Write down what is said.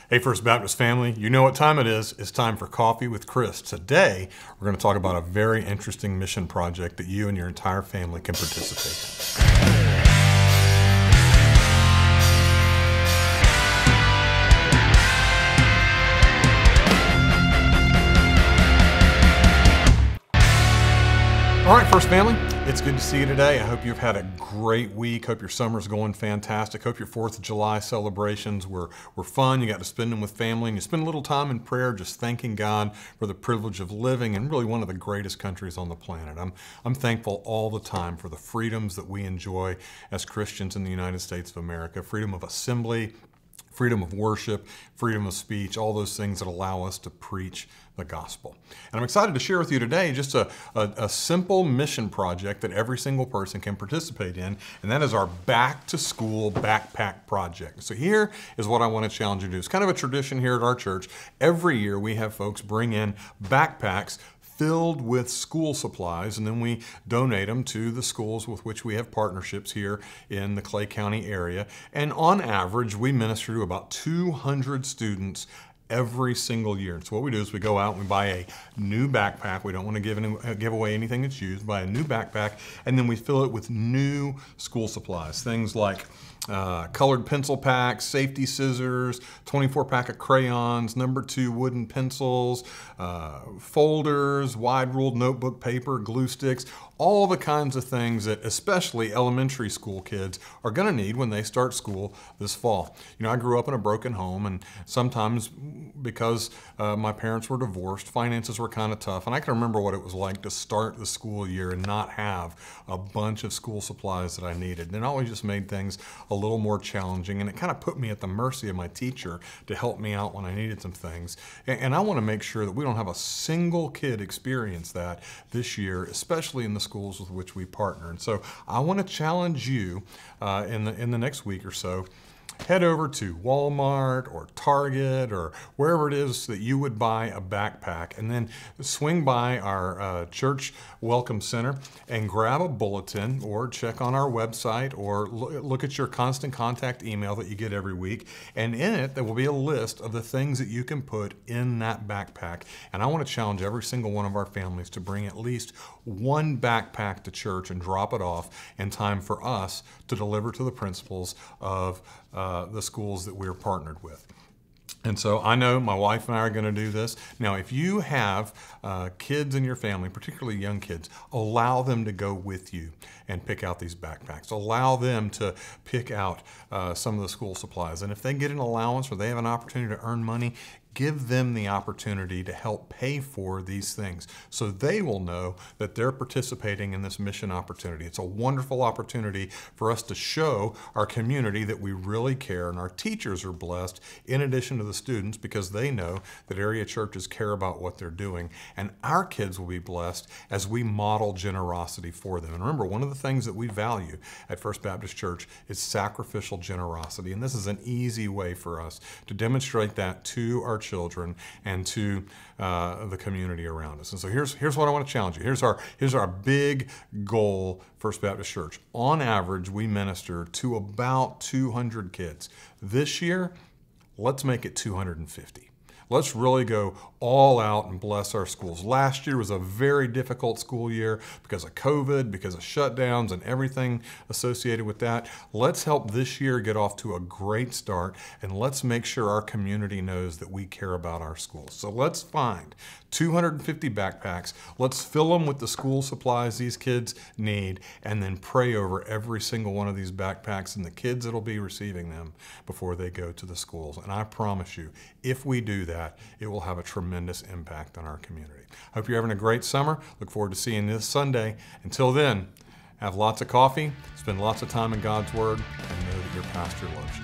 Hey, First Baptist family, you know what time it is. It's time for Coffee with Chris. Today, we're going to talk about a very interesting mission project that you and your entire family can participate in. All right, First Family, it's good to see you today. I hope you've had a great week. Hope your summer's going fantastic. Hope your 4th of July celebrations were fun. You got to spend them with family, and you spend a little time in prayer just thanking God for the privilege of living in really one of the greatest countries on the planet. I'm thankful all the time for the freedoms that we enjoy as Christians in the United States of America. Freedom of assembly, freedom of worship, freedom of speech, all those things that allow us to preach the gospel. And I'm excited to share with you today just a simple mission project that every single person can participate in, and that is our Back to School Backpack Project. So here is what I want to challenge you to do. It's kind of a tradition here at our church. Every year we have folks bring in backpacks filled with school supplies, and then we donate them to the schools with which we have partnerships here in the Clay County area. And on average, we minister to about 200 students every single year. So what we do is we go out and we buy a new backpack. We don't want to give away anything that's used. Buy a new backpack, and then we fill it with new school supplies. Things like colored pencil packs, safety scissors, 24-pack of crayons, number 2 wooden pencils, folders, wide-ruled notebook paper, glue sticks, all the kinds of things that especially elementary school kids are going to need when they start school this fall. You know, I grew up in a broken home, and sometimes because my parents were divorced, finances were kind of tough, and I can remember what it was like to start the school year and not have a bunch of school supplies that I needed. And it always just made things a little more challenging, and it kind of put me at the mercy of my teacher to help me out when I needed some things. And I want to make sure that we don't have a single kid experience that this year, especially in the schools with which we partner. And so I want to challenge you in the next week or so. Head over to Walmart or Target or wherever it is that you would buy a backpack, and then swing by our church welcome center and grab a bulletin, or check on our website, or look at your constant contact email that you get every week. And in it, there will be a list of the things that you can put in that backpack. And I want to challenge every single one of our families to bring at least one backpack to church and drop it off in time for us to deliver to the principals of the schools that we're partnered with. And so I know my wife and I are going to do this. Now, if you have kids in your family, particularly young kids, allow them to go with you and pick out these backpacks. Allow them to pick out some of the school supplies. And if they get an allowance or they have an opportunity to earn money, give them the opportunity to help pay for these things so they will know that they're participating in this mission opportunity. It's a wonderful opportunity for us to show our community that we really care, and our teachers are blessed in addition to the students because they know that area churches care about what they're doing, and our kids will be blessed as we model generosity for them. And remember, one of the things that we value at First Baptist Church is sacrificial generosity, and this is an easy way for us to demonstrate that to our children and to the community around us. And so here's what I want to challenge you. Here's our big goal, First Baptist Church. On average, we minister to about 200 kids. This year, let's make it 250. Let's really go all out and bless our schools. Last year was a very difficult school year because of COVID, because of shutdowns and everything associated with that. Let's help this year get off to a great start, and let's make sure our community knows that we care about our schools. So let's find 250 backpacks. Let's fill them with the school supplies these kids need, and then pray over every single one of these backpacks and the kids that'll be receiving them before they go to the schools. And I promise you, if we do that, it will have a tremendous impact on our community. Hope you're having a great summer. Look forward to seeing you this Sunday. Until then, have lots of coffee, spend lots of time in God's Word, and know that your pastor loves you.